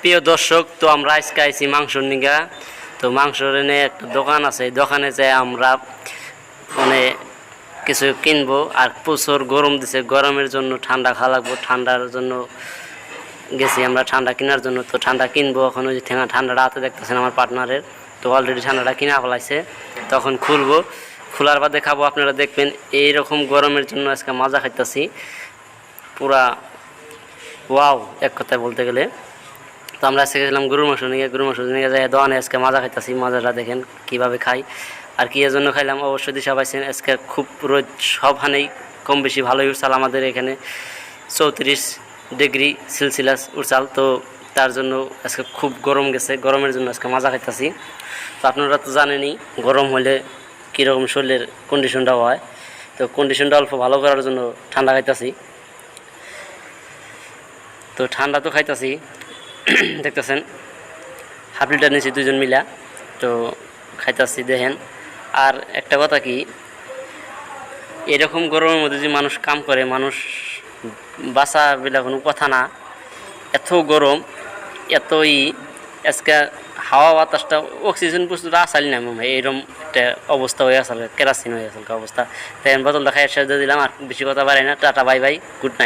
প্রিয় দর্শক, তো আমরা আজকে আইছি মাংসর নিগা। তো মাংসর এনে একটা দোকান আছে, দোকানে যাই আমরা মানে কিছু কিনবো। আর প্রচুর গরম দিছে, গরমের জন্য ঠান্ডা খাওয়া লাগবো। ঠান্ডার জন্য গেছি আমরা ঠান্ডা কেনার জন্য। তো ঠান্ডা কিনবো এখন। ওই যে ঠান্ডাটা হাতে দেখতেছেন আমার পার্টনারের। তো অলরেডি ঠান্ডাটা কিনা ফেলাইছে, তখন খুলবো। খোলার বাদে খাবো, আপনারা দেখবেন। এইরকম গরমের জন্য আজকে মজা খাইতেছি পুরা ওয়াও, এক কথায় বলতে গেলে। তো আমরা আজকে গেছিলাম গরুর মাংস নিয়ে যাই দোকানে। আজকে মজা খাইতেছি, মজাটা দেখেন কীভাবে খাই আর কী এর জন্য খাইলাম। অবশ্যই দিশা পাইছেন, আজকে খুব রোদ সবখানেই কম বেশি ভালোই উঠছাল। আমাদের এখানে 34 ডিগ্রি সেলসিয়াস উঠছাল। তো তার জন্য আজকে খুব গরম গেছে, গরমের জন্য আজকে মজা খাইতেছি। তো আপনারা তো জানেনই গরম হলে কীরকম শরীরের কন্ডিশনটা হয়। তো কন্ডিশনটা অল্প ভালো করার জন্য ঠান্ডা খাইতেছি। তো ঠান্ডা তো খাইতেছি দেখতেছেন, হাফ লিটার নিয়েছি দুজন মিলা। তো খাইতেছি দেখেন। আর একটা কথা কি, এরকম গরমের মধ্যে যে মানুষ কাম করে, মানুষ বাঁচা বেলা কোনো কথা না। এত গরম, এতই আজকে হাওয়া বাতাসটা অক্সিজেন প্রস্তুত আসালি না মনে হয়। এরকম একটা অবস্থা হয়ে আসলে, কেরাসিন হয়ে আসলে অবস্থা। তাই বোতলটা খাই শেষ দিয়ে দিলাম। আর বেশি কথা বাড়াই না। Tata, bye bye, good night.